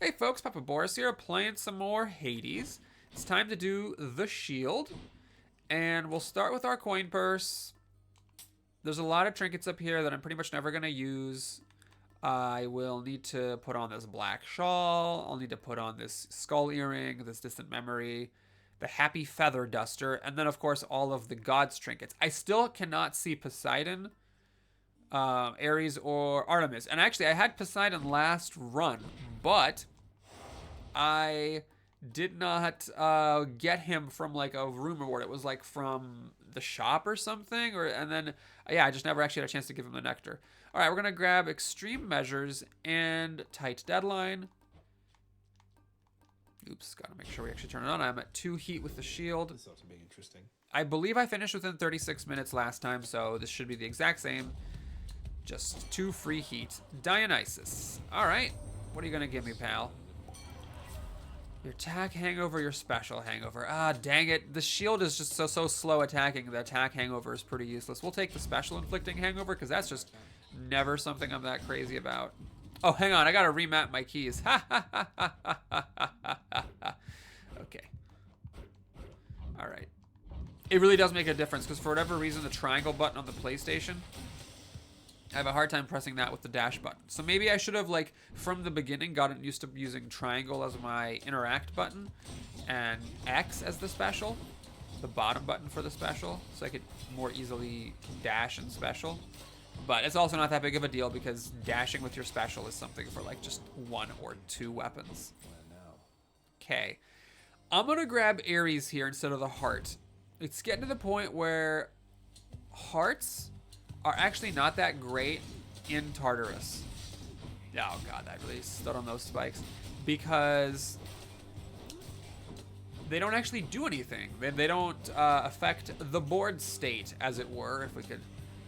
Hey folks, Papa Boris here, playing some more Hades. It's time to do the shield, and we'll start with our coin purse. There's a lot of trinkets up here that I'm pretty much never going to use. I will need to put on this black shawl, I'll need to put on this skull earring, this distant memory, the happy feather duster, and then of course all of the gods trinkets. I still cannot see Poseidon, Ares, or Artemis. And actually, I had Poseidon last run, but I did not get him from like a room reward. It was like from the shop or something, and then yeah, I just never actually had a chance to give him the nectar. All right, we're gonna grab extreme measures and tight deadline. Oops, gotta make sure we actually turn it on. I'm at 2 heat with the shield. This ought to be interesting. I believe I finished within 36 minutes last time, so this should be the exact same. Just 2 free heat. Dionysus. All right, what are you gonna give me, pal? Your attack hangover, your special hangover. Ah, dang it. The shield is just so slow attacking. The attack hangover is pretty useless. We'll take the special inflicting hangover because that's just never something I'm that crazy about. Oh, hang on. I got to remap my keys. Okay. All right. It really does make a difference because for whatever reason, the triangle button on the PlayStation, I have a hard time pressing that with the dash button. So maybe I should have, like, from the beginning, gotten used to using triangle as my interact button and X as the special, the bottom button for the special, so I could more easily dash and special. But it's also not that big of a deal because dashing with your special is something for, like, just 1 or 2 weapons. Okay. I'm going to grab Ares here instead of the heart. It's getting to the point where hearts are actually not that great in Tartarus. Oh god, that really stood on those spikes. Because they don't actually do anything. They don't affect the board state, as it were, if we could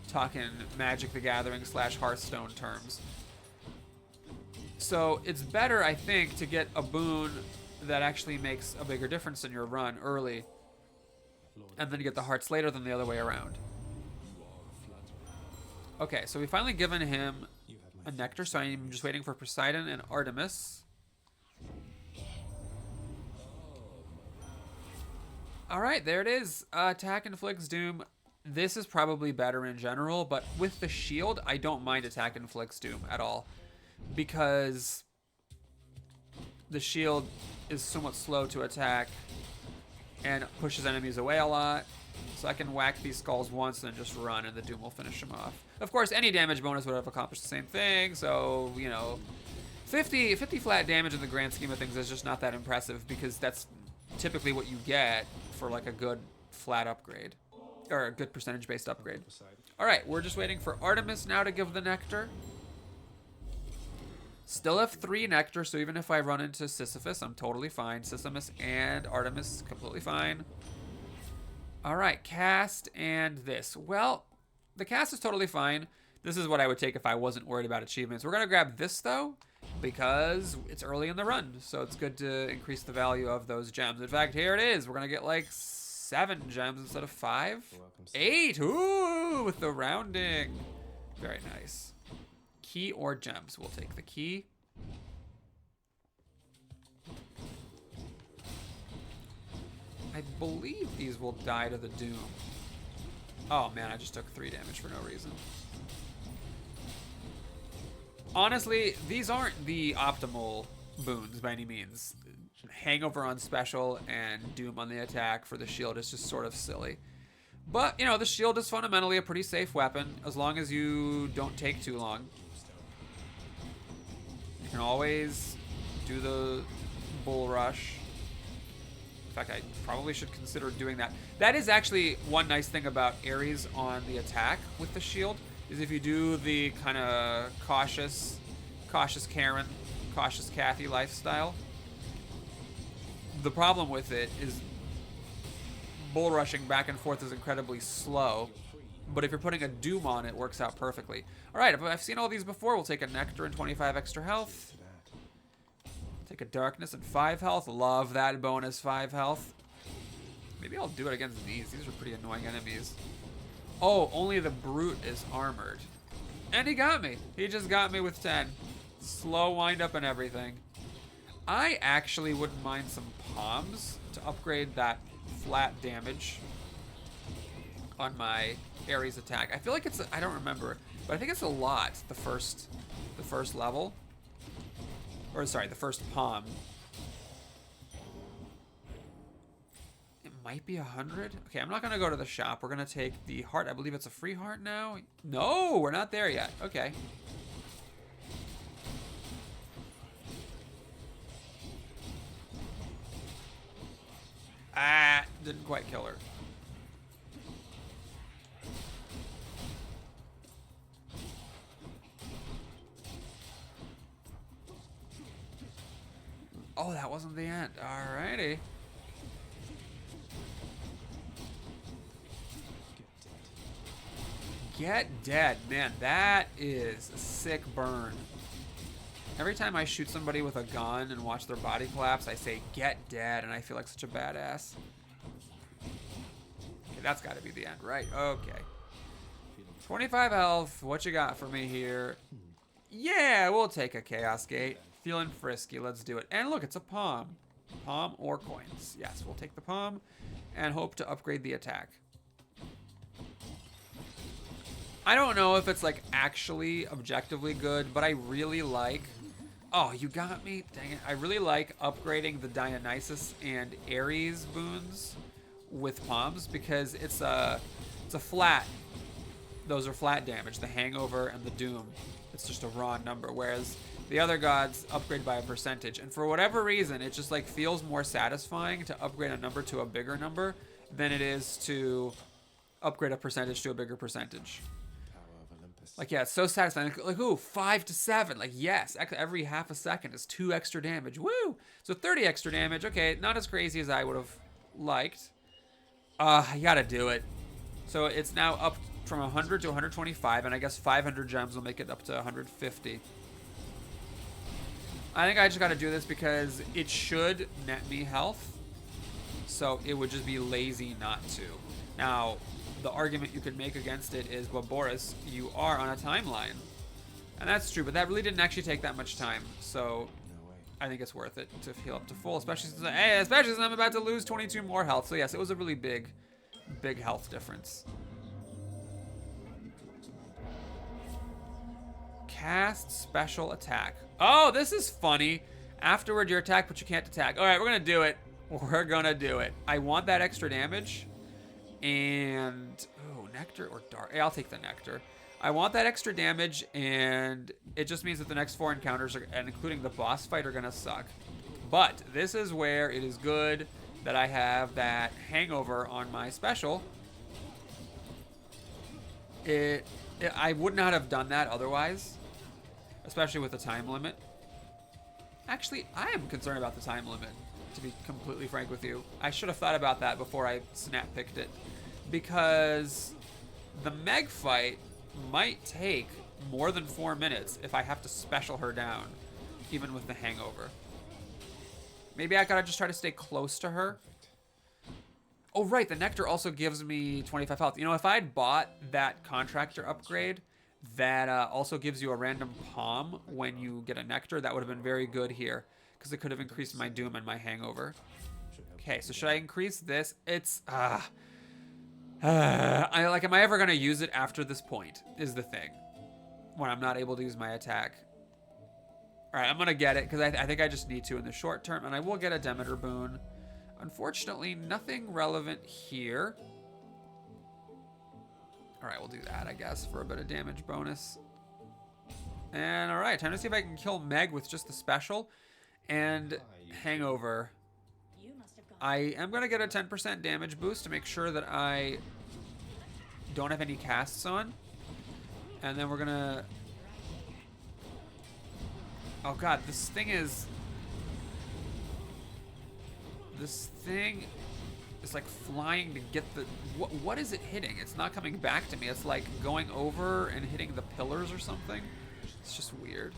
talk in Magic the Gathering / Hearthstone terms. So it's better, I think, to get a boon that actually makes a bigger difference in your run early, and then you get the hearts later than the other way around. Okay, so we've finally given him a nectar, so I'm just waiting for Poseidon and Artemis. Alright, there it is. Attack inflicts doom. This is probably better in general, but with the shield, I don't mind attack inflicts doom at all. Because the shield is somewhat slow to attack and pushes enemies away a lot. So I can whack these skulls once and then just run, and the doom will finish them off. Of course, any damage bonus would have accomplished the same thing, so, you know, 50 flat damage in the grand scheme of things is just not that impressive because that's typically what you get for, like, a good flat upgrade. Or a good percentage-based upgrade. Alright, we're just waiting for Artemis now to give the nectar. Still have 3 nectar, so even if I run into Sisyphus, I'm totally fine. Sisyphus and Artemis, completely fine. Alright, cast and this. Well, the cast is totally fine. This is what I would take if I wasn't worried about achievements. We're going to grab this, though, because it's early in the run, so it's good to increase the value of those gems. In fact, here it is. We're going to get, like, 7 gems instead of 5. 8! Ooh, with the rounding. Very nice. Key or gems? We'll take the key. I believe these will die to the doom. Oh man, I just took 3 damage for no reason. Honestly, these aren't the optimal boons by any means. Hangover on special and doom on the attack for the shield is just sort of silly. But, you know, the shield is fundamentally a pretty safe weapon as long as you don't take too long. You can always do the bull rush. In fact, I probably should consider doing that. That is actually one nice thing about Ares on the attack with the shield, is if you do the kind of cautious Karen, cautious Kathy lifestyle, the problem with it is bull rushing back and forth is incredibly slow, but if you're putting a doom on it, works out perfectly. Alright, I've seen all these before. We'll take a nectar and 25 extra health. Take a darkness and 5 health. Love that bonus 5 health. Maybe I'll do it against these. These are pretty annoying enemies. Oh, only the brute is armored. And he got me. He just got me with 10. Slow wind up and everything. I actually wouldn't mind some palms to upgrade that flat damage on my Ares attack. I feel like it's, I don't remember, but I think it's a lot, the first level. Or sorry, the first palm. It might be 100. Okay, I'm not gonna go to the shop. We're gonna take the heart. I believe it's a free heart now. No, we're not there yet. Okay. Ah, didn't quite kill her. Oh, that wasn't the end. Alrighty. Get dead. Man, that is a sick burn. Every time I shoot somebody with a gun and watch their body collapse, I say, get dead, and I feel like such a badass. Okay, that's got to be the end, right? Okay. 25 health. What you got for me here? Yeah, we'll take a Chaos Gate. Feeling frisky. Let's do it. And look, it's a palm. Palm or coins. Yes, we'll take the palm and hope to upgrade the attack. I don't know if it's like actually objectively good, but I really like... Oh, you got me? Dang it. I really like upgrading the Dionysus and Ares boons with palms because it's a flat. Those are flat damage. The hangover and the doom. It's just a raw number, whereas the other gods upgrade by a percentage. And for whatever reason, it just like feels more satisfying to upgrade a number to a bigger number than it is to upgrade a percentage to a bigger percentage. Like, yeah, it's so satisfying. Like, ooh, 5 to 7. Like, yes, every half a second is 2 extra damage. Woo! So 30 extra damage. Okay, not as crazy as I would have liked. I gotta do it. So it's now up from 100 to 125, and I guess 500 gems will make it up to 150. I think I just gotta do this because it should net me health. So it would just be lazy not to. Now, the argument you could make against it is, well, Boris, you are on a timeline. And that's true, but that really didn't actually take that much time. So I think it's worth it to heal up to full, especially since I'm about to lose 22 more health. So yes, it was a really big health difference. Cast special attack. Oh, this is funny. Afterward, your attack, but you can't attack. All right, we're gonna do it. We're gonna do it. I want that extra damage. And, oh, nectar or dart? Hey, I'll take the nectar. I want that extra damage, and it just means that the next 4 encounters, and including the boss fight, are going to suck. But this is where it is good that I have that hangover on my special. I would not have done that otherwise, especially with the time limit. Actually, I am concerned about the time limit, to be completely frank with you. I should have thought about that before I snap picked it, because the Meg fight might take more than 4 minutes if I have to special her down, even with the hangover. Maybe I gotta just try to stay close to her. Oh right, the nectar also gives me 25 health. You know, if I'd bought that contractor upgrade that also gives you a random palm when you get a nectar, that would have been very good here, because it could have increased my doom and my hangover. Okay, so should I increase this? It's, am I ever going to use it after this point, is the thing, when I'm not able to use my attack. All right, I'm going to get it, because I think I just need to in the short term, and I will get a Demeter boon. Unfortunately, nothing relevant here. All right, we'll do that, I guess, for a bit of damage bonus. And all right, time to see if I can kill Meg with just the special. And hangover. I am going to get a 10% damage boost to make sure that I don't have any casts on. And then we're going to... Oh god, this thing is like flying to get the... What is it hitting? It's not coming back to me. It's like going over and hitting the pillars or something. It's just weird.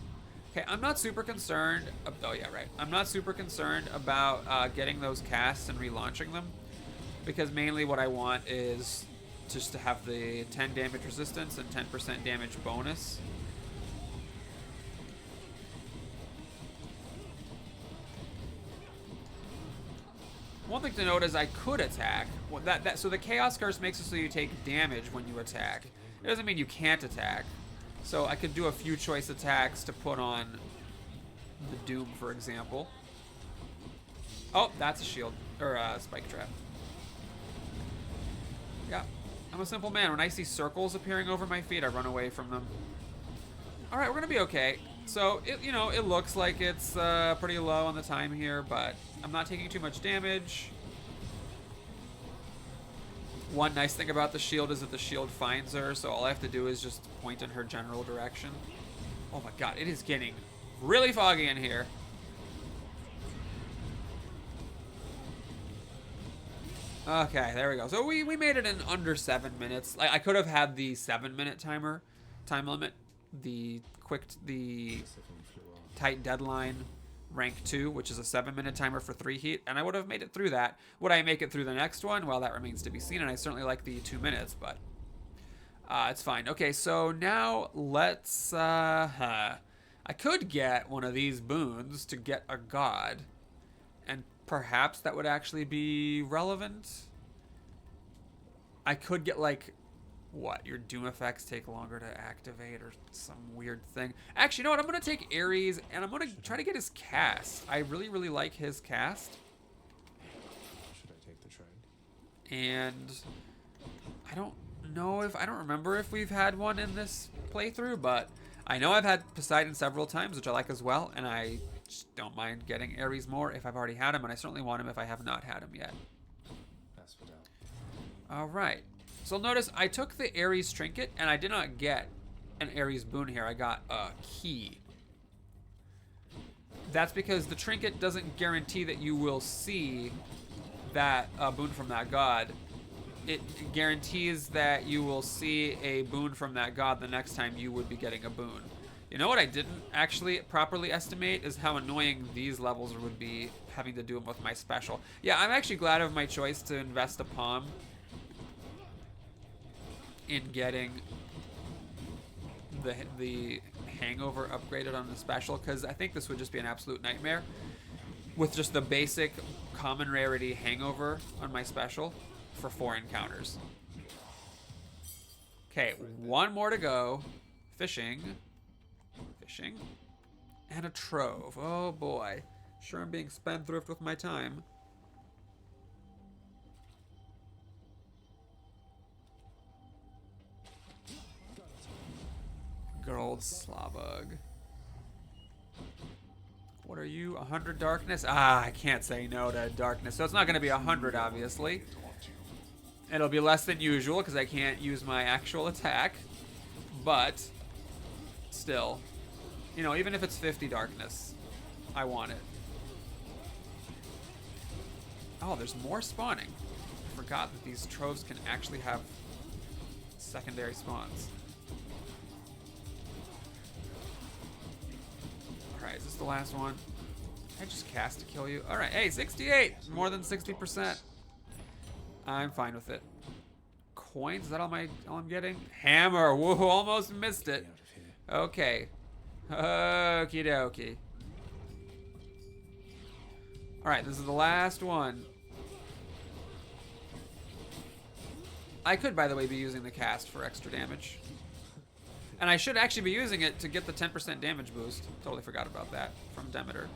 Okay, I'm not super concerned. Oh yeah, right. I'm not super concerned about getting those casts and relaunching them, because mainly what I want is just to have the 10 damage resistance and 10% damage bonus. One thing to note is I could attack. Well, so the Chaos Curse makes it so you take damage when you attack. It doesn't mean you can't attack. So I could do a few choice attacks to put on the Doom, for example. Oh, that's a shield, or a spike trap. Yeah, I'm a simple man. When I see circles appearing over my feet, I run away from them. All right, we're gonna be okay. So, it looks like it's pretty low on the time here, but I'm not taking too much damage. One nice thing about the shield is that the shield finds her, so all I have to do is just point in her general direction. Oh my god, it is getting really foggy in here. Okay, there we go. So we made it in under 7 minutes. Like, I could have had the 7-minute time limit, the tight deadline rank 2, which is a 7-minute timer for 3 heat, and I would have made it through that. Would I make it through the next one? Well, that remains to be seen, and I certainly like the 2 minutes, but it's fine. Okay, so now let's I could get one of these boons to get a god, and perhaps that would actually be relevant. I could get, like, what? Your Doom effects take longer to activate or some weird thing. Actually, you know what? I'm going to take Ares, and I'm going to try to get his cast. I really, really like his cast. Should I take the trade? And I don't remember if we've had one in this playthrough, but I know I've had Poseidon several times, which I like as well, and I just don't mind getting Ares more if I've already had him, and I certainly want him if I have not had him yet. All right. So notice I took the Ares trinket, and I did not get an Ares boon here. I got a key. That's because the trinket doesn't guarantee that you will see that boon from that god. It guarantees that you will see a boon from that god the next time you would be getting a boon. You know what I didn't actually properly estimate is how annoying these levels would be having to do them with my special. Yeah, I'm actually glad of my choice to invest a palm in getting the hangover upgraded on the special, because I think this would just be an absolute nightmare with just the basic common rarity hangover on my special for 4 encounters. Okay, one more to go. Fishing, and a trove. Oh boy, sure I'm being spendthrift with my time. Good old Slabug. What are you? 100 darkness? Ah, I can't say no to darkness. So it's not going to be 100, obviously. It'll be less than usual because I can't use my actual attack. But still, you know, even if it's 50 darkness, I want it. Oh, there's more spawning. I forgot that these troves can actually have secondary spawns. Alright, is this the last one? I just cast to kill you. Alright, hey, 68! More than 60%. I'm fine with it. Coins, is that all I'm getting? Hammer! Whoa, almost missed it. Okay. Okie dokie. Alright, this is the last one. I could, by the way, be using the cast for extra damage. And I should actually be using it to get the 10% damage boost. Totally forgot about that from Demeter.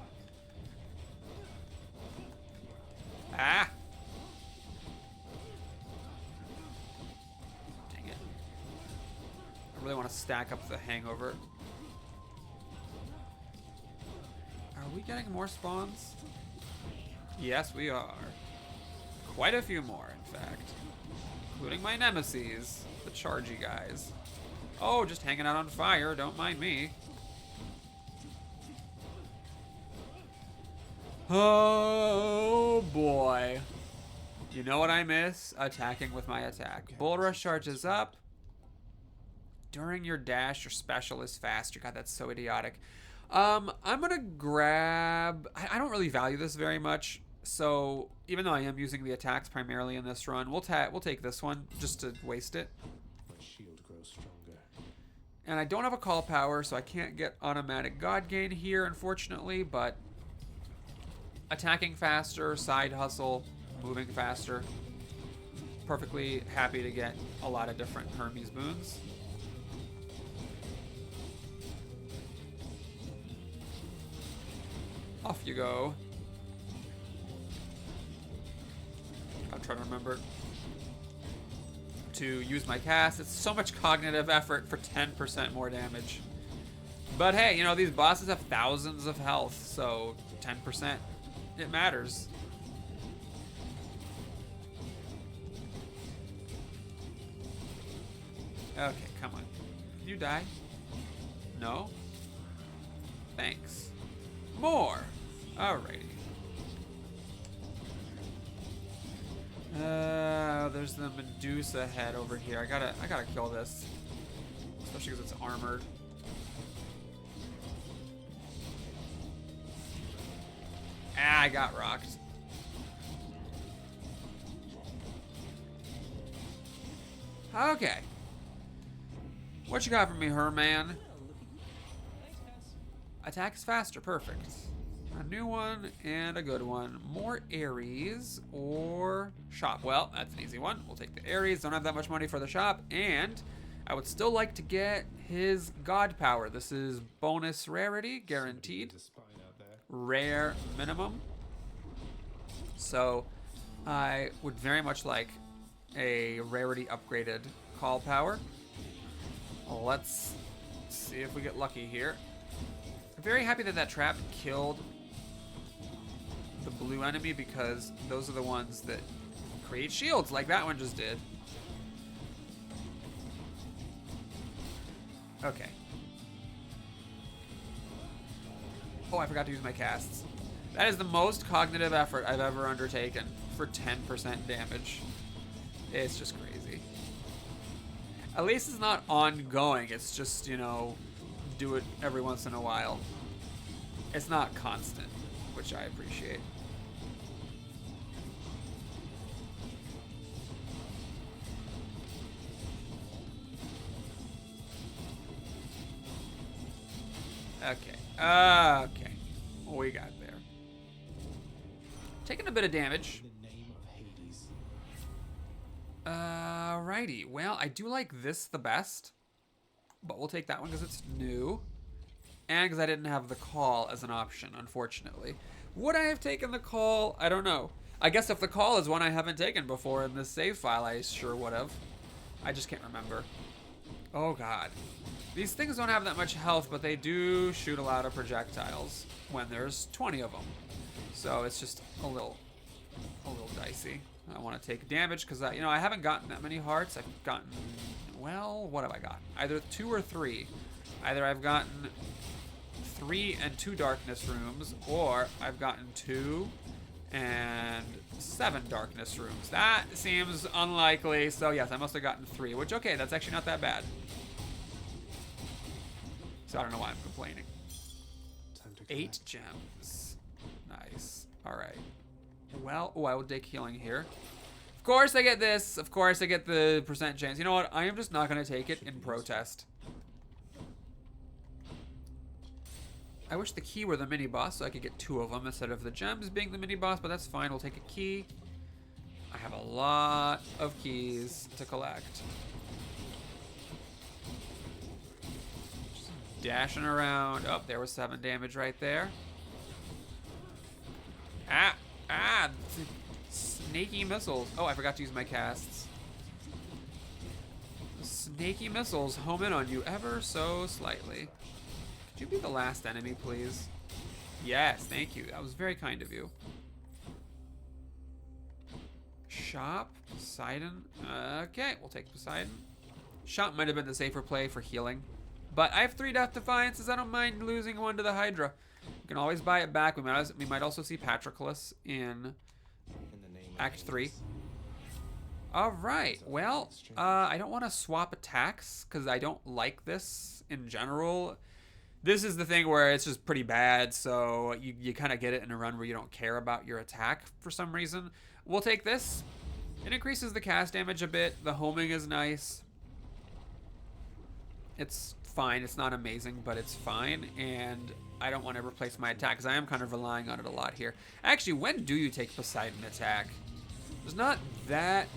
Ah! Dang it. I really want to stack up the hangover. Are we getting more spawns? Yes, we are. Quite a few more, in fact. Including my nemesis, the chargy guys. Oh, just hanging out on fire. Don't mind me. Oh, boy. You know what I miss? Attacking with my attack. Bull Rush charges up. During your dash, your special is faster. God, that's so idiotic. I'm going to grab... I don't really value this very much. So, even though I am using the attacks primarily in this run, we'll take this one just to waste it. And I don't have a call power, so I can't get automatic God Gain here, unfortunately, but attacking faster, side hustle, moving faster. Perfectly happy to get a lot of different Hermes boons. Off you go. I'm trying to remember to use my cast. It's so much cognitive effort for 10% more damage. But hey, you know, these bosses have thousands of health, so 10%, it matters. Okay, come on. Can you die? No? Thanks. More! Alrighty. There's the Medusa head over here. I gotta kill this. Especially because it's armored. Ah, I got rocked. Okay. What you got for me, Herman? Attack is faster, perfect. A new one and a good one. More Ares or shop. Well, that's an easy one. We'll take the Ares. Don't have that much money for the shop. And I would still like to get his god power. This is bonus rarity, guaranteed. Rare minimum. So I would very much like a rarity upgraded call power. Let's see if we get lucky here. I'm very happy that that trap killed the blue enemy because those are the ones that create shields like that one just did. Okay. Oh, I forgot to use my casts. That is the most cognitive effort I've ever undertaken for 10% damage. It's just crazy. At least it's not ongoing. It's just, you know, do it every once in a while. It's not constant, which I appreciate. Okay. Okay. What we got there? Taking a bit of damage. Alrighty. Well, I do like this the best, but we'll take that one because it's new. And because I didn't have the call as an option, unfortunately. Would I have taken the call? I don't know. I guess if the call is one I haven't taken before in this save file, I sure would have. I just can't remember. Oh, God. These things don't have that much health, but they do shoot a lot of projectiles when there's 20 of them. So it's just a little dicey. I want to take damage because you know, I haven't gotten that many hearts. I've gotten, well, what have I got? Either 2 or 3. Either I've gotten 3 and 2 darkness rooms, or I've gotten 2 and 7 darkness rooms. That seems unlikely. So yes, I must have gotten 3, which, okay, that's actually not that bad. So I don't know why I'm complaining. 8 gems. Nice. All right. Well, oh, I will take healing here. Of course I get this. Of course I get the percent chance. You know what? I am just not going to take it in protest. I wish the key were the mini boss so I could get 2 of them instead of the gems being the mini boss, but that's fine. We'll take a key. I have a lot of keys to collect. Just dashing around. Oh, there was 7 damage right there. Ah, snaky missiles. Oh, I forgot to use my casts. The snaky missiles home in on you ever so slightly. Could you be the last enemy, please? Yes, thank you. That was very kind of you. Shop, Poseidon. Okay, we'll take Poseidon. Shop might have been the safer play for healing. But I have 3 Death Defiances. I don't mind losing 1 to the Hydra. We can always buy it back. We might also see Patroclus in Act 3. Alright, well, I don't want to swap attacks because I don't like this in general. This is the thing where it's just pretty bad, so you kind of get it in a run where you don't care about your attack for some reason. We'll take this. It increases the cast damage a bit. The homing is nice. It's fine. It's not amazing, but it's fine, and I don't want to replace my attack because I am kind of relying on it a lot here. Actually, when do you take Poseidon attack? There's not that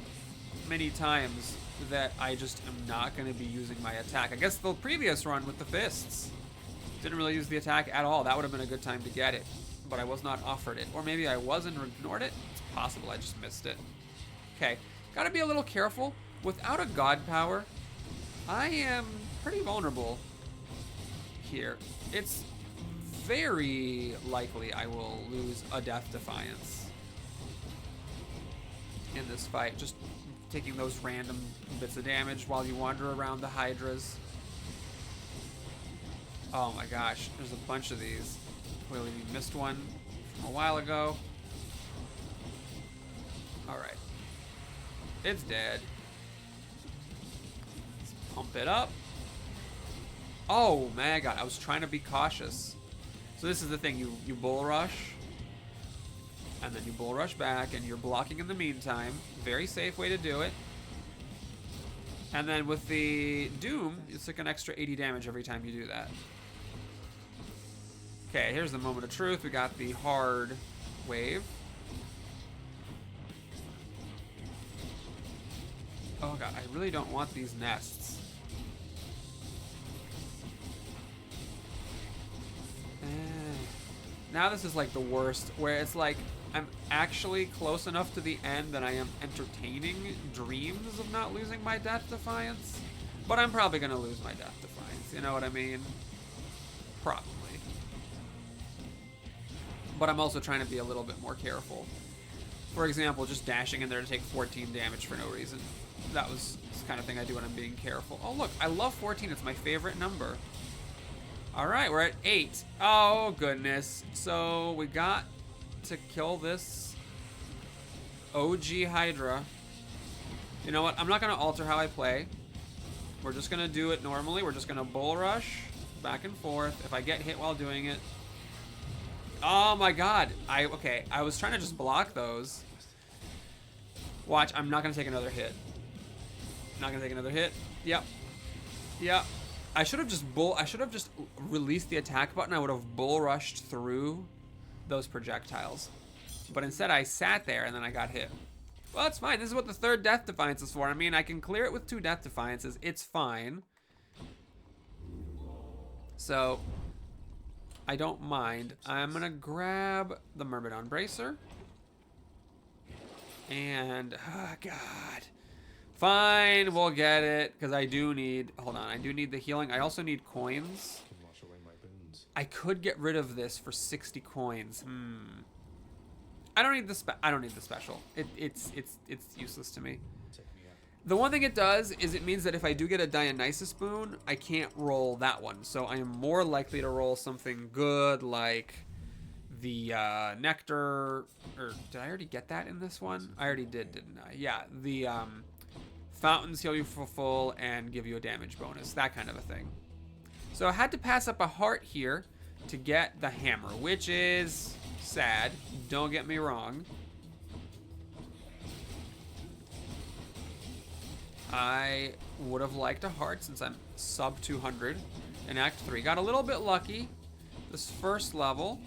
many times that I just am not going to be using my attack. I guess the previous run with the fists didn't really use the attack at all. That would have been a good time to get it, but I was not offered it. Or maybe I was and ignored it. It's possible I just missed it. Okay, gotta be a little careful. Without a god power, I am pretty vulnerable here. It's very likely I will lose a Death Defiance in this fight. Just taking those random bits of damage while you wander around the Hydras. Oh my gosh, there's a bunch of these. Clearly we missed one from a while ago. Alright. It's dead. Let's pump it up. Oh my god, I was trying to be cautious. So this is the thing, you bull rush, and then you bull rush back, and you're blocking in the meantime. Very safe way to do it. And then with the Doom, it's like an extra 80 damage every time you do that. Okay, here's the moment of truth. We got the hard wave. Oh god, I really don't want these nests. Now this is like the worst, where it's like I'm actually close enough to the end that I am entertaining dreams of not losing my Death Defiance. But I'm probably going to lose my Death Defiance, you know what I mean? Probably. But I'm also trying to be a little bit more careful. For example, just dashing in there to take 14 damage for no reason. That was the kind of thing I do when I'm being careful. Oh look, I love 14, it's my favorite number. Alright, we're at 8. Oh, goodness. So, we got to kill this OG Hydra. You know what? I'm not going to alter how I play. We're just going to do it normally. We're just going to bull rush back and forth. If I get hit while doing it. Oh, my God. Okay, I was trying to just block those. Watch, I'm not going to take another hit. Not going to take another hit. Yep. Yep. I should have just released the attack button. I would have bull rushed through those projectiles. But instead I sat there and then I got hit. Well, that's fine. This is what the third Death Defiance is for. I mean, I can clear it with 2 Death Defiances. It's fine. So, I don't mind. I'm gonna grab the Myrmidon Bracer. And, oh God. Fine, we'll get it, because I do need, hold on, I do need the healing. I also need coins. Can wash away my boons. I could get rid of this for 60 coins. I don't need the special. It's useless to me. Take me out. The one thing it does is it means that if I do get a Dionysus boon, I can't roll that one. So I am more likely to roll something good like the Nectar, or did I already get that in this one? I already did, didn't I? Yeah, the Fountains heal you for full and give you a damage bonus, that kind of a thing. So I had to pass up a heart here to get the hammer, which is sad, don't get me wrong. I would have liked a heart since I'm sub 200 in Act 3. Got a little bit lucky this first level.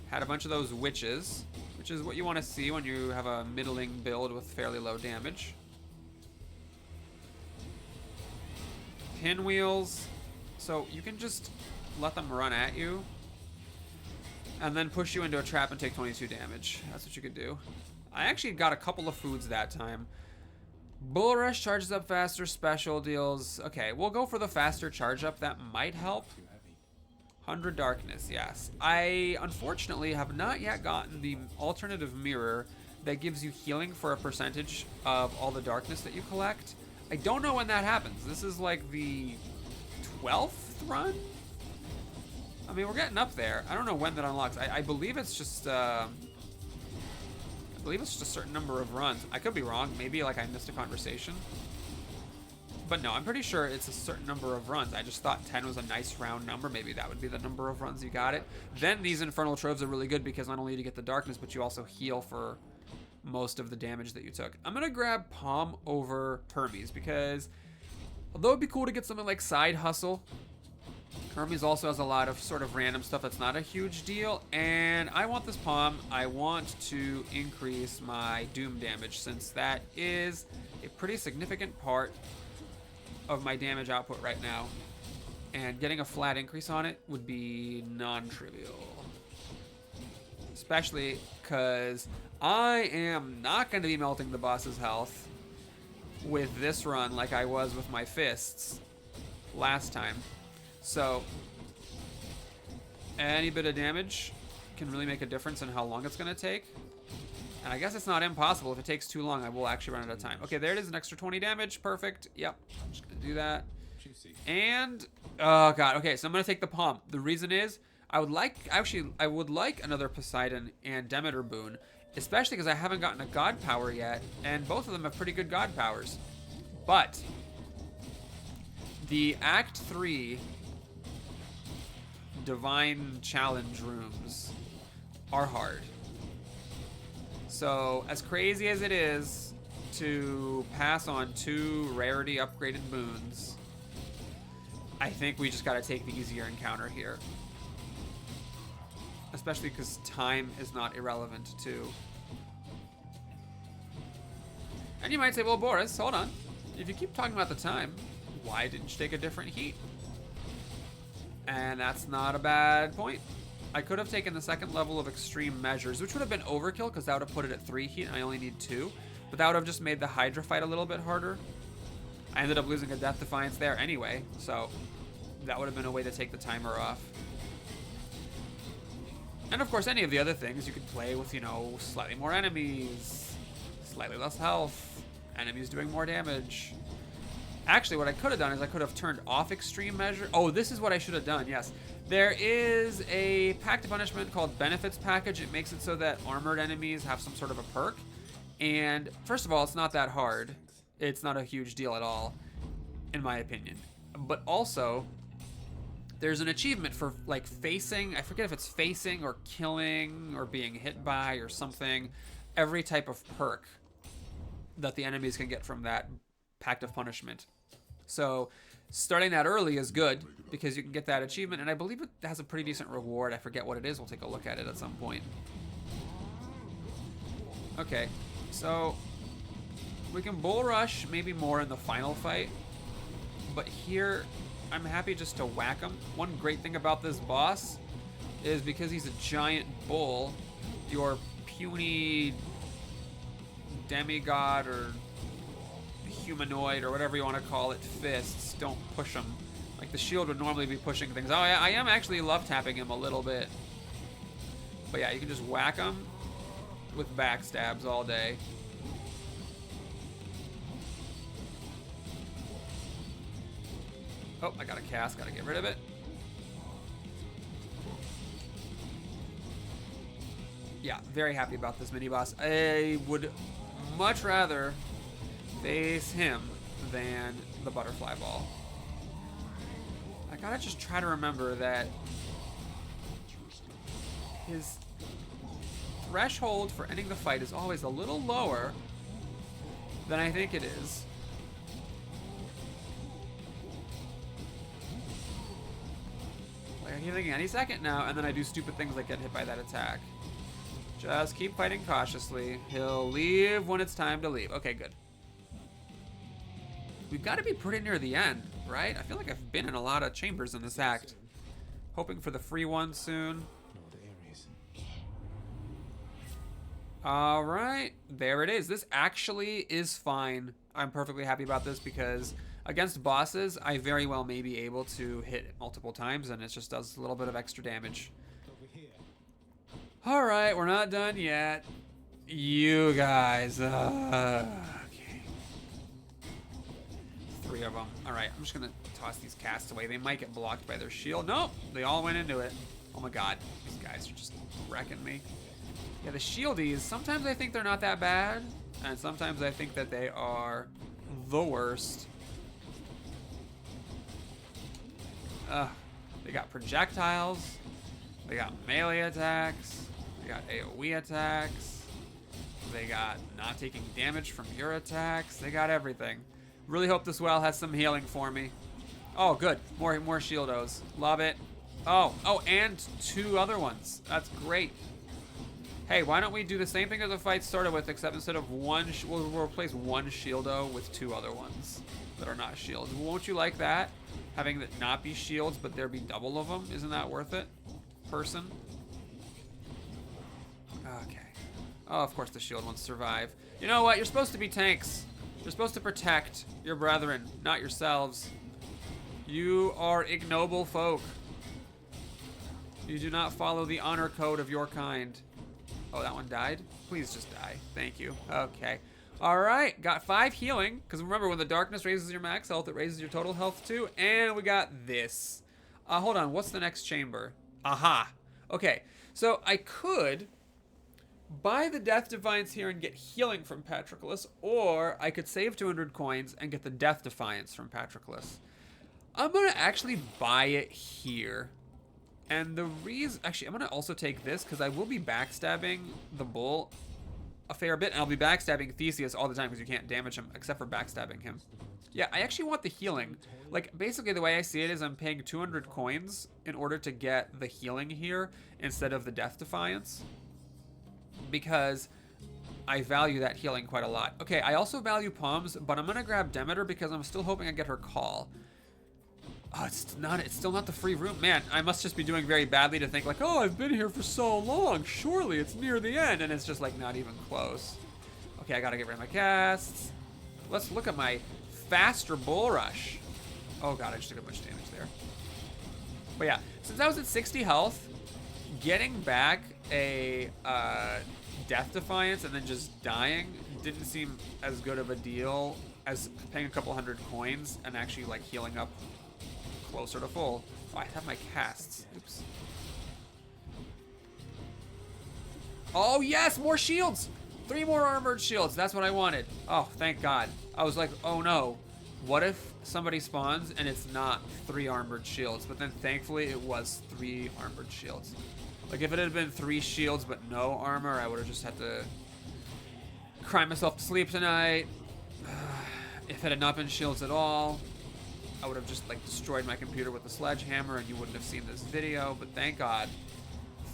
Had a bunch of those witches, which is what you want to see when you have a middling build with fairly low damage. Pinwheels, so you can just let them run at you and then push you into a trap and take 22 damage. That's what you could do. I actually got a couple of foods that time. Bull Rush charges up faster, special deals. Okay, we'll go for the faster charge up. That might help. 100 Darkness, yes. I, unfortunately, have not yet gotten the alternative mirror that gives you healing for a percentage of all the darkness that you collect. I don't know when that happens. This is like the 12th run? I mean, we're getting up there. I don't know when that unlocks. I believe it's just, a certain number of runs. I could be wrong. Maybe like I missed a conversation. But no, I'm pretty sure it's a certain number of runs. I just thought 10 was a nice round number. Maybe that would be the number of runs you got it. Then these Infernal Troves are really good because not only do you get the darkness, but you also heal for most of the damage that you took. I'm gonna grab Palm over Hermes because although it'd be cool to get something like Side Hustle Hermes also has a lot of sort of random stuff that's not a huge deal. And I want this palm. I want to increase my doom damage since that is a pretty significant part of my damage output right now. And getting a flat increase on it would be non-trivial. Especially because I am not going to be melting the boss's health with this run like I was with my fists last time. So, any bit of damage can really make a difference in how long it's going to take. And I guess it's not impossible. If it takes too long, I will actually run out of time. Okay, there it is, an extra 20 damage. Perfect. Yep, I'm just going to do that. And, oh god, okay, so I'm going to take the palm. The reason is, I would like another Poseidon and Demeter boon, especially because I haven't gotten a god power yet, and both of them have pretty good god powers. But the Act 3 Divine Challenge rooms are hard. So, as crazy as it is to pass on 2 rarity upgraded boons, I think we just gotta take the easier encounter here. Especially because time is not irrelevant, too. And you might say, well, Boris, hold on. If you keep talking about the time, why didn't you take a different heat? And that's not a bad point. I could have taken the second level of extreme measures, which would have been overkill because that would have put it at 3 heat and I only need 2. But that would have just made the Hydra fight a little bit harder. I ended up losing a Death Defiance there anyway, so that would have been a way to take the timer off. And of course, any of the other things, you could play with, you know, slightly more enemies, slightly less health, enemies doing more damage. Actually, what I could have done is I could have turned off extreme measure. Oh, this is what I should have done, yes. There is a Pact of Punishment called Benefits Package. It makes it so that armored enemies have some sort of a perk. And first of all, it's not that hard. It's not a huge deal at all, in my opinion. But also, there's an achievement for like facing, I forget if it's facing or killing or being hit by or something, every type of perk that the enemies can get from that Pact of Punishment. So starting that early is good because you can get that achievement, and I believe it has a pretty decent reward. I forget what it is. We'll take a look at it at some point. Okay, so we can bull rush maybe more in the final fight, but here I'm happy just to whack him. One great thing about this boss is because he's a giant bull, your puny demigod or humanoid or whatever you want to call it fists don't push him. Like the shield would normally be pushing things. Oh yeah, I am actually love tapping him a little bit. But yeah, you can just whack him with backstabs all day. Oh, I got a cast, gotta get rid of it. Yeah, very happy about this mini boss. I would much rather face him than the butterfly ball. I gotta just try to remember that his threshold for ending the fight is always a little lower than I think it is. Like I'm healing any second now, and then I do stupid things like get hit by that attack. Just keep fighting cautiously. He'll leave when it's time to leave. Okay, good. We've got to be pretty near the end, right? I feel like I've been in a lot of chambers in this act. Hoping for the free one soon. All right, there it is. This actually is fine. I'm perfectly happy about this because against bosses, I very well may be able to hit it multiple times and it just does a little bit of extra damage. All right, we're not done yet. You guys, okay. 3 of them. All right, I'm just gonna toss these casts away. They might get blocked by their shield. Nope, they all went into it. Oh my god, these guys are just wrecking me. Yeah, the shieldies, sometimes I think they're not that bad, and sometimes I think that they are the worst. They got projectiles, they got melee attacks, they got AoE attacks, they got not taking damage from your attacks, they got everything. Really hope this well has some healing for me. Oh, good. More shieldos. Love it. Oh, and 2 other ones. That's great. Hey, why don't we do the same thing as the fight started with, except instead of one, we'll replace 1 shieldo with 2 other ones that are not shields. Won't you like that? Having that not be shields, but there be double of them. Isn't that worth it? Person. Okay. Oh, of course the shield ones survive. You know what? You're supposed to be tanks. You're supposed to protect your brethren, not yourselves. You are ignoble folk. You do not follow the honor code of your kind. Oh, that one died? Please just die. Thank you. Okay. All right. Got 5 healing. Because remember, when the darkness raises your max health, it raises your total health too. And we got this. Hold on. What's the next chamber? Aha. Okay. So I could buy the Death Defiance here and get healing from Patroclus. Or I could save 200 coins and get the Death Defiance from Patroclus. I'm going to actually buy it here. And the reason... Actually, I'm going to also take this because I will be backstabbing the bull a fair bit. And I'll be backstabbing Theseus all the time because you can't damage him except for backstabbing him. Yeah, I actually want the healing. Like, basically the way I see it is I'm paying 200 coins in order to get the healing here instead of the Death Defiance. Because I value that healing quite a lot. Okay, I also value Palms, but I'm going to grab Demeter because I'm still hoping I get her call. Oh, it's still not the free room. Man, I must just be doing very badly to think like, oh, I've been here for so long. Surely it's near the end. And it's just like not even close. Okay, I gotta get rid of my casts. Let's look at my faster bull rush. Oh god, I just took a bunch of damage there. But yeah, since I was at 60 health, getting back a Death Defiance and then just dying didn't seem as good of a deal as paying a couple hundred coins and actually like healing up closer to full. Oh, I have my casts. Oops. Oh, yes! More shields! 3 more armored shields. That's what I wanted. Oh, thank God. I was like, oh no. What if somebody spawns and it's not 3 armored shields? But then thankfully it was 3 armored shields. Like if it had been 3 shields but no armor, I would have just had to cry myself to sleep tonight. If it had not been shields at all, I would have just like destroyed my computer with a sledgehammer and you wouldn't have seen this video, but thank God,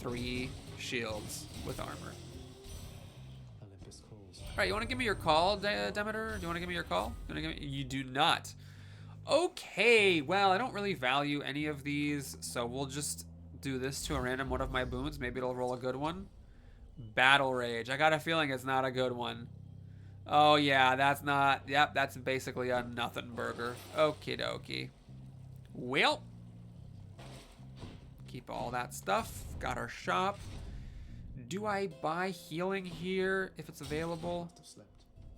3 shields with armor. Olympus calls. All right, you want to give me your call, Demeter? Do you want to give me your call? You do not. Okay, well, I don't really value any of these, so we'll just do this to a random one of my boons. Maybe it'll roll a good one. Battle Rage. I got a feeling it's not a good one. Oh, yeah, that's not... Yep, that's basically a nothing burger. Okie dokie. Well. Keep all that stuff. Got our shop. Do I buy healing here if it's available?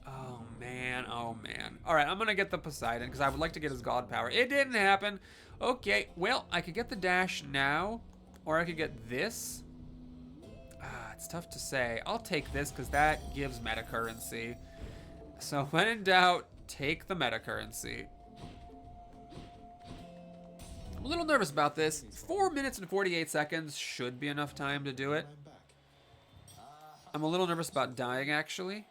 Oh, man. Oh, man. All right, I'm going to get the Poseidon because I would like to get his god power. It didn't happen. Okay, well, I could get the dash now, or I could get this. It's tough to say. I'll take this because that gives meta currency. So when in doubt, take the meta currency. I'm a little nervous about this. 4 minutes and 48 seconds should be enough time to do it. I'm a little nervous about dying, actually.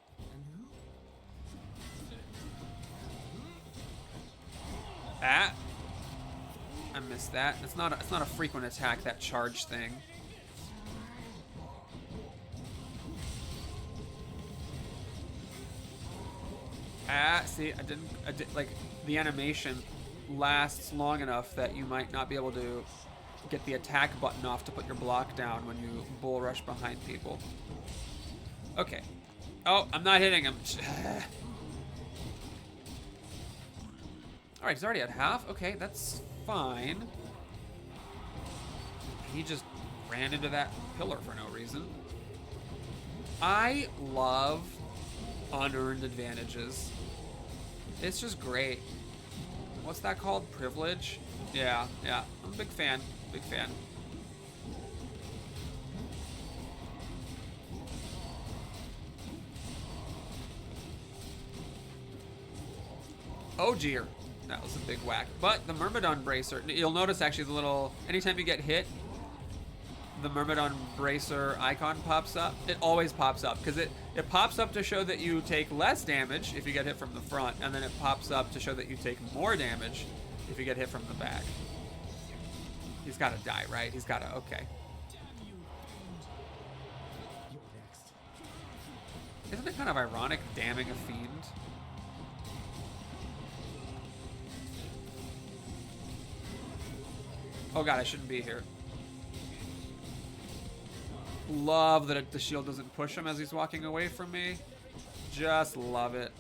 Ah! I missed that. It's not a frequent attack, that charge thing. Ah, see, I did, like, the animation lasts long enough that you might not be able to get the attack button off to put your block down when you bull rush behind people. Okay. Oh, I'm not hitting him. Alright, he's already at half. Okay, that's fine. He just ran into that pillar for no reason. I love unearned advantages. It's just great. What's that called? Privilege? Yeah. I'm a big fan. Big fan. Oh dear. That was a big whack. But the Myrmidon Bracer, you'll notice actually the little, anytime you get hit, the Myrmidon Bracer icon pops up. It always pops up because it pops up to show that you take less damage if you get hit from the front, and then it pops up to show that you take more damage if you get hit from the back. He's got to die, right? He's got to... Okay. Isn't it kind of ironic damning a fiend? Oh god, I shouldn't be here. Love that the shield doesn't push him as he's walking away from me. Just love it.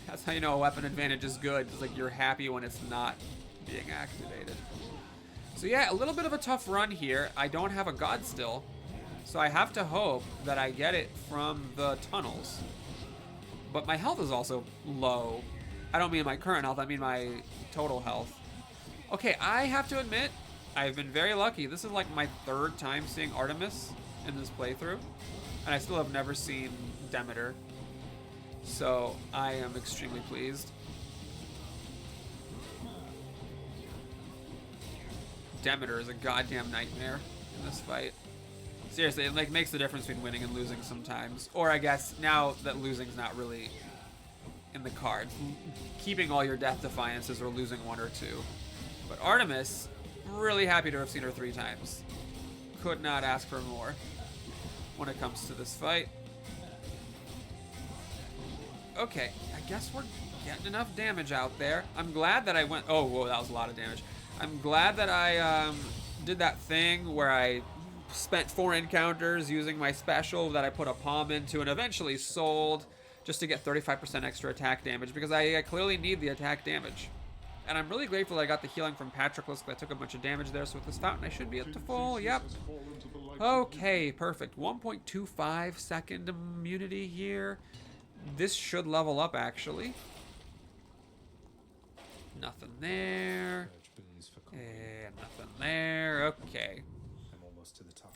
That's how you know a weapon advantage is good. It's like you're happy when it's not being activated. So yeah, a little bit of a tough run here. I don't have a god still. So I have to hope that I get it from the tunnels. But my health is also low. I don't mean my current health, I mean my total health. Okay, I have to admit, I've been very lucky. This is like my 3rd time seeing Artemis in this playthrough. And I still have never seen Demeter. So I am extremely pleased. Demeter is a goddamn nightmare in this fight. Seriously, it like makes the difference between winning and losing sometimes. Or I guess now that losing's not really in the cards. Keeping all your death defiances or losing 1 or 2. But Artemis, really happy to have seen her 3 times. Could not ask for more when it comes to this fight. Okay, I guess we're getting enough damage out there. I'm glad that I went... Oh, whoa, that was a lot of damage. I'm glad that I did that thing where I spent 4 encounters using my special that I put a palm into and eventually sold just to get 35% extra attack damage because I clearly need the attack damage. And I'm really grateful that I got the healing from Patroclus because I took a bunch of damage there. So with this fountain, I should be up to full. Yep. Okay, perfect. 1.25 second immunity here. This should level up, actually. Nothing there. And nothing there. Okay. I'm almost to the top.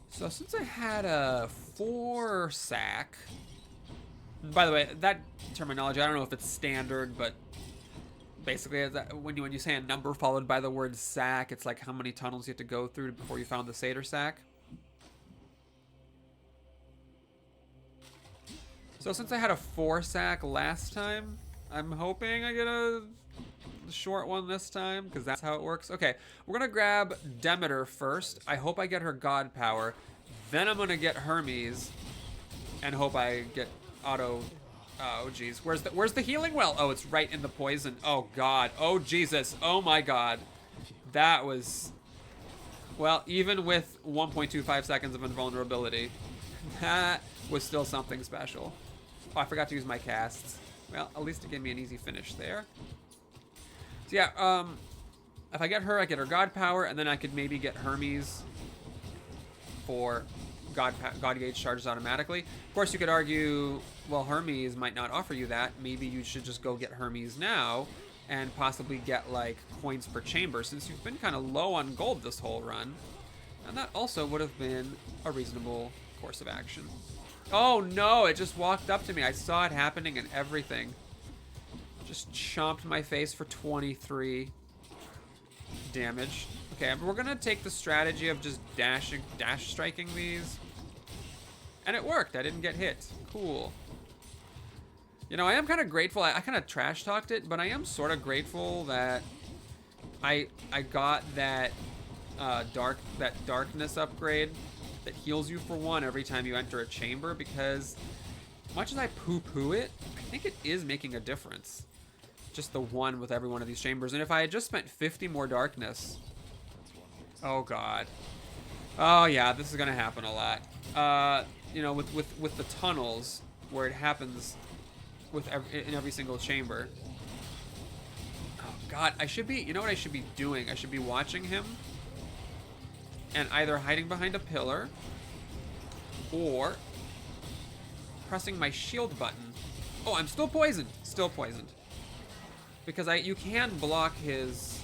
So since I had a 4 sack, by the way, that terminology, I don't know if it's standard, but basically when you say a number followed by the word sack, it's like how many tunnels you have to go through before you found the satyr sack. So since I had a 4 sack last time, I'm hoping I get a short one this time, because that's how it works. Okay, we're going to grab Demeter first. I hope I get her god power. Then I'm going to get Hermes, and hope I get auto... Oh, jeez. Where's the healing well? Oh, it's right in the poison. Oh, God. Oh, Jesus. Oh, my God. That was... Well, even with 1.25 seconds of invulnerability, that was still something special. Oh, I forgot to use my casts. Well, at least it gave me an easy finish there. So yeah, if I get her, I get her god power, and then I could maybe get Hermes for god gauge charges automatically. Of course, you could argue, well, Hermes might not offer you that. Maybe you should just go get Hermes now and possibly get like coins per chamber, since you've been kind of low on gold this whole run. And that also would have been a reasonable course of action. Oh no, it just walked up to me. I saw it happening and everything. Just chomped my face for 23 damage. Okay, we're gonna take the strategy of just dash striking these. And it worked, I didn't get hit. Cool. You know, I am kind of grateful. I kind of trash talked it, but I am sort of grateful that I got that darkness upgrade that heals you for 1 every time you enter a chamber, because much as I poo-poo it, I think it is making a difference. Just the 1 with every one of these chambers. And if I had just spent 50 more darkness... Oh, God. Oh, yeah, this is going to happen a lot. You know, with the tunnels, where it happens in every single chamber. Oh, God, I should be... You know what I should be doing? I should be watching him and either hiding behind a pillar or pressing my shield button. Oh, I'm still poisoned. Still poisoned. Because you can block his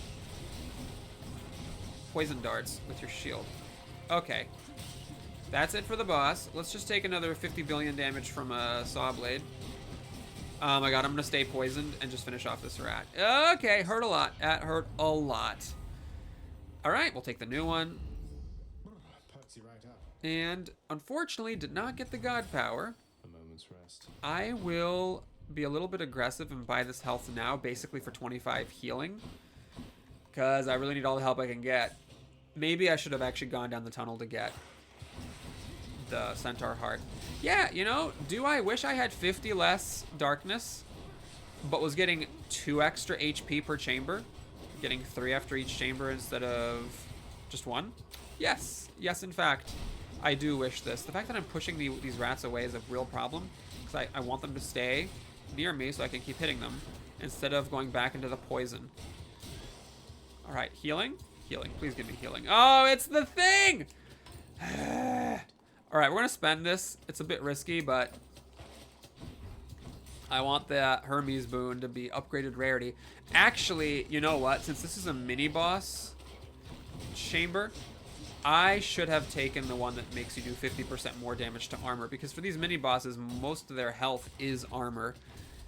poison darts with your shield. Okay. That's it for the boss. Let's just take another 50 billion damage from a saw blade. Oh my god, I'm gonna stay poisoned and just finish off this rat. Okay, hurt a lot. That hurt a lot. Alright, we'll take the new one. And unfortunately did not get the god power. A moment's rest. I will be a little bit aggressive and buy this health now, basically for 25 healing. Because I really need all the help I can get. Maybe I should have actually gone down the tunnel to get the Centaur Heart. Yeah, you know, do I wish I had 50 less darkness, but was getting 2 extra HP per chamber? Getting 3 after each chamber instead of just 1? Yes. Yes, in fact. I do wish this. The fact that I'm pushing these rats away is a real problem. Because I want them to stay near me so I can keep hitting them. Instead of going back into the poison. Alright, healing? Healing. Please give me healing. Oh, it's the thing! Alright, we're going to spend this. It's a bit risky, but I want that Hermes boon to be upgraded rarity. Actually, you know what? Since this is a mini-boss chamber, I should have taken the one that makes you do 50% more damage to armor. Because for these mini-bosses, most of their health is armor.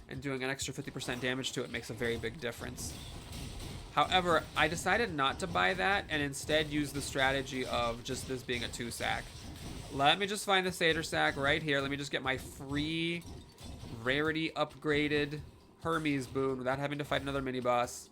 And doing an extra 50% damage to it makes a very big difference. However, I decided not to buy that and instead use the strategy of just this being a 2-sack. Let me just find the Satyr sack right here. Let me just get my free rarity upgraded Hermes boon without having to fight another mini-boss.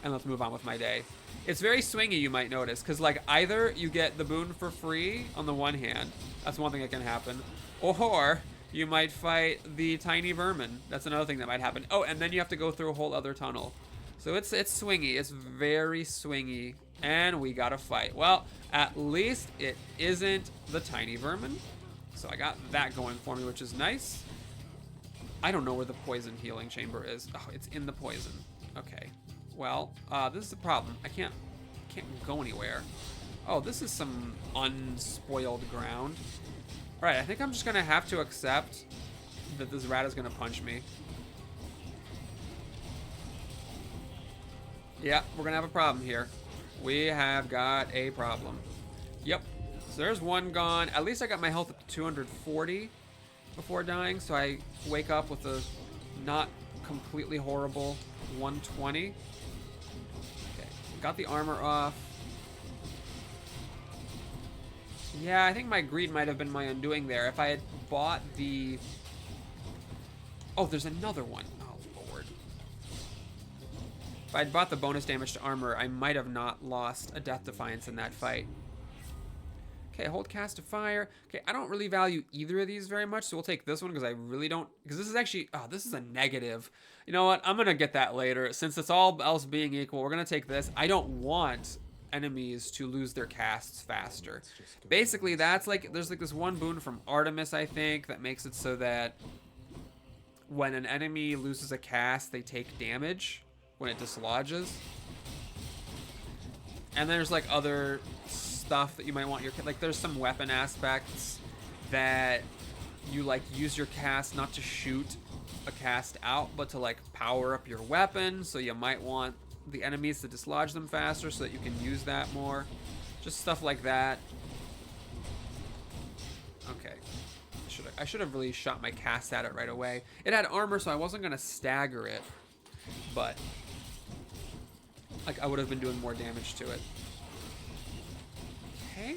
And let's move on with my day. It's very swingy, you might notice, because like either you get the boon for free on the one hand. That's one thing that can happen. Or you might fight the tiny vermin. That's another thing that might happen. Oh, and then you have to go through a whole other tunnel. So it's swingy. It's very swingy. And we gotta fight. Well, at least it isn't the tiny vermin. So I got that going for me, which is nice. I don't know where the poison healing chamber is. Oh, it's in the poison. Okay. Well, this is the problem. I can't go anywhere. Oh, this is some unspoiled ground. Alright, I think I'm just gonna have to accept that this rat is gonna punch me. Yeah, we're gonna have a problem here. We have got a problem. Yep. So there's one gone. At least I got my health up to 240 before dying, so I wake up with a not completely horrible 120. Okay, got the armor off. Yeah, I think my greed might have been my undoing there. If I had bought the... Oh, there's another one. Oh, Lord. If I had bought the bonus damage to armor, I might have not lost a Death Defiance in that fight. Okay, hold cast of fire. Okay, I don't really value either of these very much, so we'll take this one because I really don't... Because this is actually... Oh, this is a negative. You know what? I'm going to get that later. Since it's all else being equal, we're going to take this. I don't want enemies to lose their casts faster. Basically, that's like... There's like this one boon from Artemis, I think, that makes it so that when an enemy loses a cast, they take damage when it dislodges. And there's like other stuff that you might want your... Like there's some weapon aspects that you like use your cast not to shoot a cast out, but to like power up your weapon. So you might want the enemies to dislodge them faster so that you can use that more. Just stuff like that. Okay. I should have really shot my cast at it right away. It had armor, so I wasn't going to stagger it. But like I would have been doing more damage to it. Okay.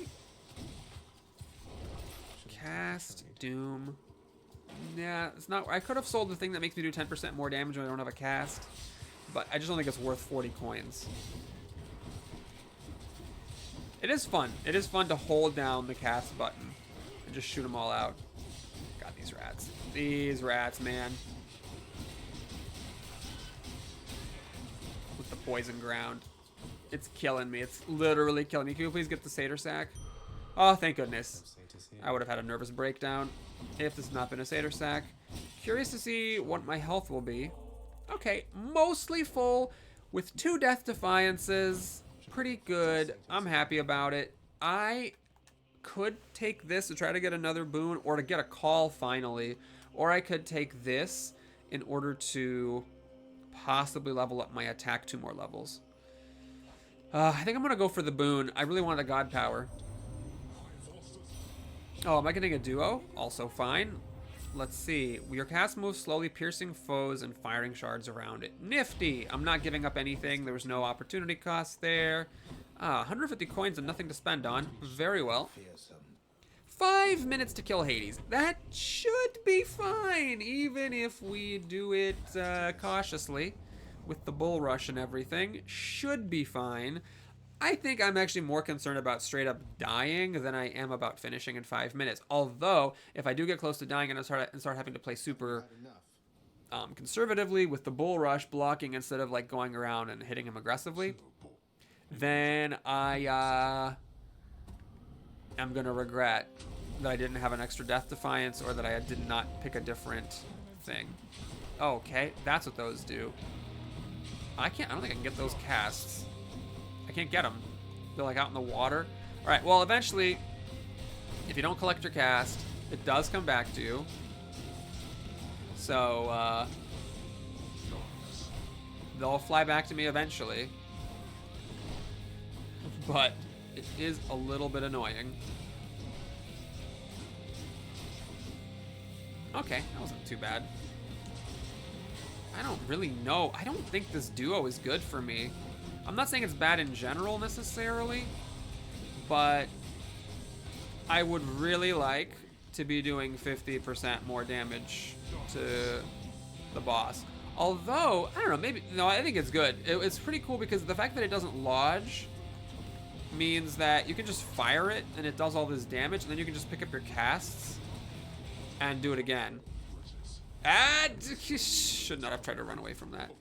Cast, Doom. Yeah, it's not... I could have sold the thing that makes me do 10% more damage when I don't have a cast. But I just don't think it's worth 40 coins. It is fun. It is fun to hold down the cast button and just shoot them all out. God, these rats. These rats, man. With the poison ground. It's killing me. It's literally killing me. Can you please get the Satyr sack? Oh, thank goodness. I would have had a nervous breakdown if this had not been a Satyr sack. Curious to see what my health will be. Okay, mostly full with 2 Death Defiances. Pretty good. I'm happy about it. I could take this to try to get another boon or to get a call finally. Or I could take this in order to possibly level up my attack 2 more levels. I think I'm going to go for the boon. I really want a god power. Oh, am I getting a duo? Also fine. Let's see. Your cast moves slowly, piercing foes and firing shards around it. Nifty! I'm not giving up anything. There was no opportunity cost there. 150 coins and nothing to spend on. Very well. 5 minutes to kill Hades. That should be fine, even if we do it cautiously with the bull rush and everything. Should be fine. I think I'm actually more concerned about straight up dying than I am about finishing in 5 minutes. Although, if I do get close to dying and I start having to play super conservatively with the bull rush blocking instead of like going around and hitting him aggressively, then I am gonna regret that I didn't have an extra death defiance or that I did not pick a different thing. Okay, that's what those do. I don't think I can get those casts. I can't get them. They're like out in the water. All right, well, eventually, if you don't collect your cast, it does come back to you. So, they'll fly back to me eventually. But it is a little bit annoying. Okay, that wasn't too bad. I don't really know. I don't think this duo is good for me. I'm not saying it's bad in general necessarily, but I would really like to be doing 50% more damage to the boss. Although, I don't know, maybe, no, I think it's good. It's pretty cool because the fact that it doesn't lodge means that you can just fire it and it does all this damage, and then you can just pick up your casts and do it again. Should not have tried to run away from that.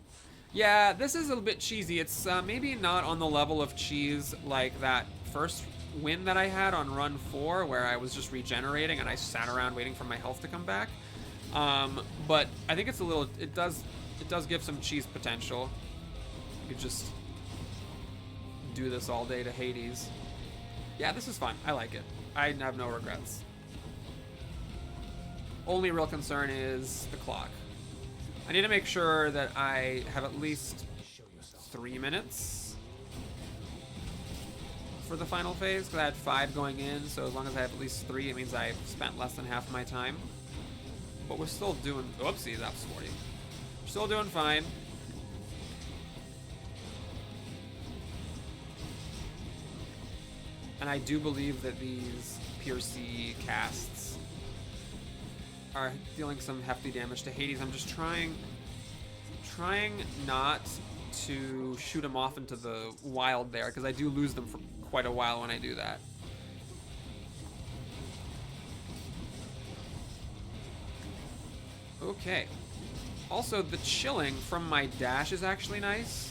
Yeah, this is a bit cheesy. It's maybe not on the level of cheese like that first win that I had on run 4, where I was just regenerating and I sat around waiting for my health to come back. But I think it's a little, it does give some cheese potential. You could just do this all day to Hades. Yeah, this is fun. I like it. I have no regrets. Only real concern is the clock. I need to make sure that I have at least 3 minutes for the final phase, because I had 5 going in, so as long as I have at least 3, it means I've spent less than half my time. But we're still doing, whoopsie, that's 40. We're still doing fine. And I do believe that these Pure C casts are dealing some hefty damage to Hades. I'm just trying not to shoot him off into the wild there, because I do lose them for quite a while when I do that. Okay. Also, the chilling from my dash is actually nice.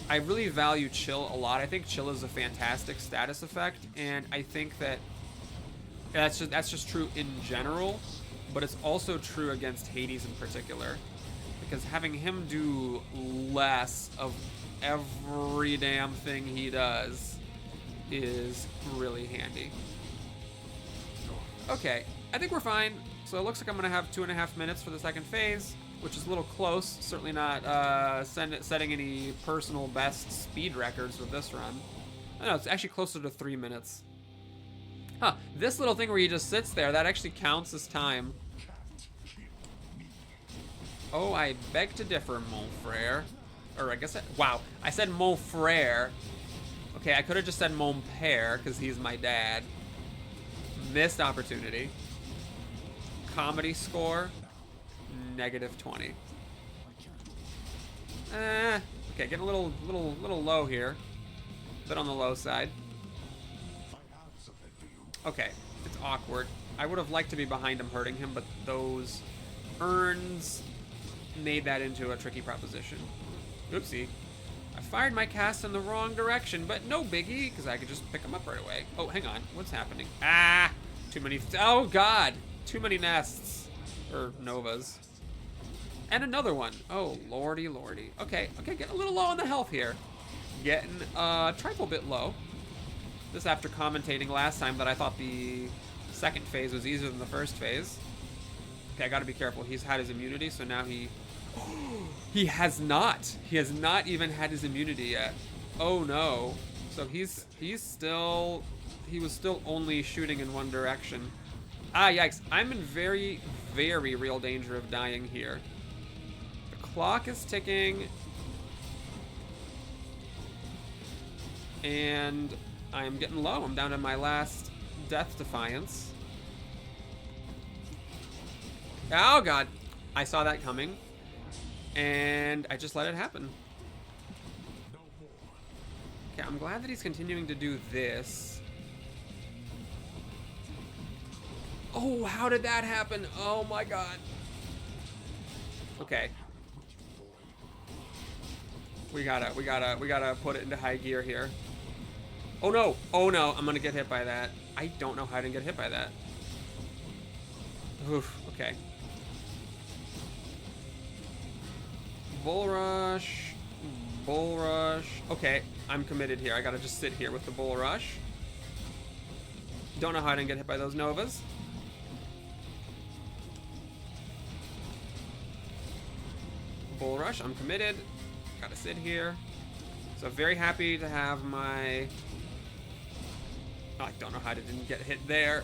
I really value chill a lot. I think chill is a fantastic status effect, and I think that that's just true in general, but it's also true against Hades in particular, because having him do less of every damn thing he does is really handy. Okay, I think we're fine. So it looks like I'm gonna have 2.5 minutes for the second phase, which is a little close. Certainly not setting any personal best speed records with this run. I don't know, it's actually closer to 3 minutes. Huh, this little thing where he just sits there, that actually counts as time. Oh, I beg to differ, mon frere. Or I guess, wow, I said mon frere. Okay, I could have just said mon père, because he's my dad. Missed opportunity. Comedy score, -20. Okay, getting a little low here. A bit on the low side. Okay, it's awkward. I would have liked to be behind him hurting him, but those urns made that into a tricky proposition. Oopsie. I fired my cast in the wrong direction, but no biggie, because I could just pick him up right away. Oh, hang on. What's happening? Ah! Too many... Oh, God! Too many nests. Or novas. And another one. Oh, lordy, lordy. Okay, getting a little low on the health here. Getting a trifle bit low. This after commentating last time that I thought the second phase was easier than the first phase. Okay, I gotta be careful. He's had his immunity, so now he... He has not. He has not even had his immunity yet. Oh, no. So he was still only shooting in one direction. Ah, yikes. I'm in very, very real danger of dying here. The clock is ticking. And I'm getting low. I'm down to my last Death Defiance. Oh god. I saw that coming. And I just let it happen. Okay, I'm glad that he's continuing to do this. Oh, how did that happen? Oh my god. Okay. We gotta put it into high gear here. Oh no! Oh no! I'm gonna get hit by that. I don't know how I didn't get hit by that. Oof. Okay. Bull rush. Bull rush. Okay, I'm committed here. I gotta just sit here with the bull rush. Don't know how I didn't get hit by those novas. Bull rush. I'm committed. Gotta sit here. So very happy to have my... Oh, I don't know how I didn't get hit there.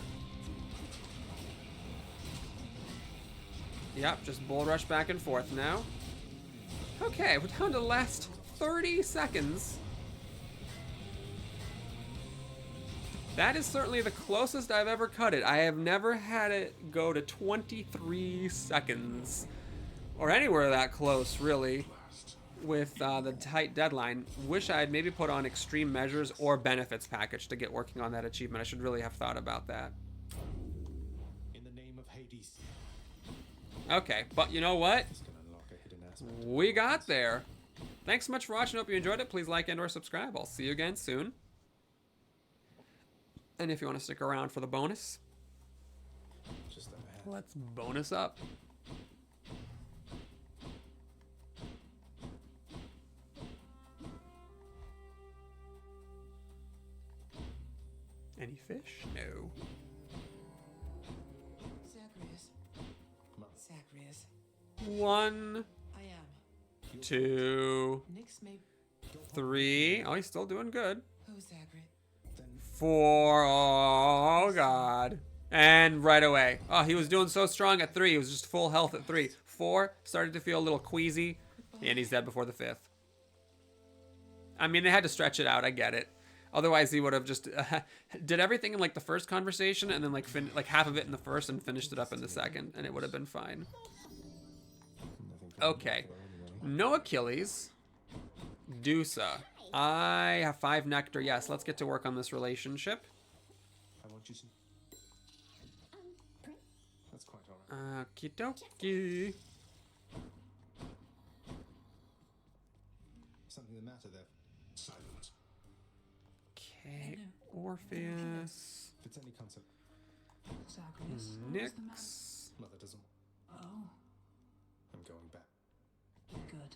Yep, just bull rush back and forth now. Okay, we're down to the last 30 seconds. That is certainly the closest I've ever cut it. I have never had it go to 23 seconds. Or anywhere that close, really. With the tight deadline. Wish I had maybe put on extreme measures or benefits package to get working on that achievement. I should really have thought about that. In the name of Hades. Okay, but you know what? We got there. Thanks so much for watching. Hope you enjoyed it. Please like and or subscribe. I'll see you again soon. And if you want to stick around for the bonus, let's bonus up. Any fish? No. Zagreus. Zagreus. 1, I am. 2, Nyx may... 3. Oh, he's still doing good. Who's Zagreus? 4. Oh, God. And right away. Oh, he was doing so strong at 3. He was just full health at 3. 4, started to feel a little queasy. And he's dead before the 5th. I mean, they had to stretch it out. I get it. Otherwise, he would have just did everything in like the first conversation and then like half of it in the first and finished it up in the second. And it would have been fine. Okay. No Achilles. Dusa. I have 5 nectar. Yes, let's get to work on this relationship. I want you to... That's quite alright. Okie dokie. Something the matter there? Silence. Okay, Orpheus. If it's any concept. Zagreus. Nyx. Mother doesn't... Oh, I'm going back. good.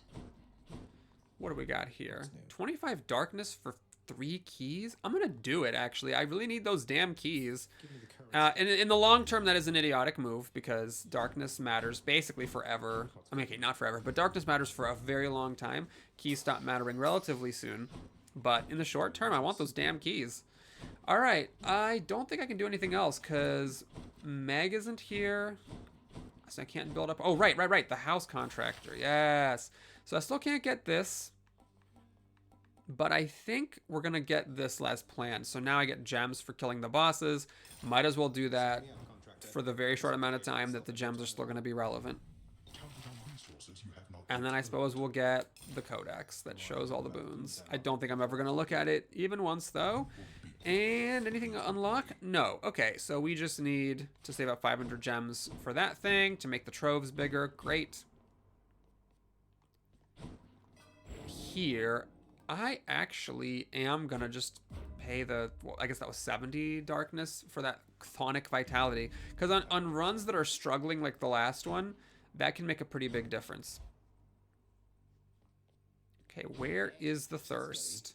What do we got here? What's new? 25 darkness for 3 keys? I'm gonna do it, actually. I really need those damn keys. Give me the courage. In the long term, that is an idiotic move because darkness matters basically forever. I mean, okay, not forever, but darkness matters for a very long time. Keys stop mattering relatively soon. But in the short term, I want those damn keys. All right, I don't think I can do anything else because Meg isn't here. So I can't build up. Oh, right. The house contractor. Yes. So I still can't get this. But I think we're going to get this as planned. So now I get gems for killing the bosses. Might as well do that for the very short amount of time that the gems are still going to be relevant. And then I suppose we'll get the codex that shows all the boons. I don't think I'm ever going to look at it even once, though. And anything to unlock? No. Okay, so we just need to save up 500 gems for that thing to make the troves bigger. Great. Here, I actually am going to just pay the... Well, I guess that was 70 darkness for that chthonic vitality. Because on runs that are struggling like the last one, that can make a pretty big difference. Okay, where is the thirst?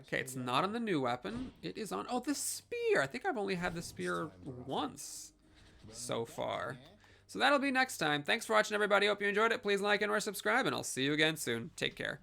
Okay, it's not on the new weapon. It is on... Oh, the spear! I think I've only had the spear once so far. So that'll be next time. Thanks for watching, everybody. Hope you enjoyed it. Please like and or subscribe, and I'll see you again soon. Take care.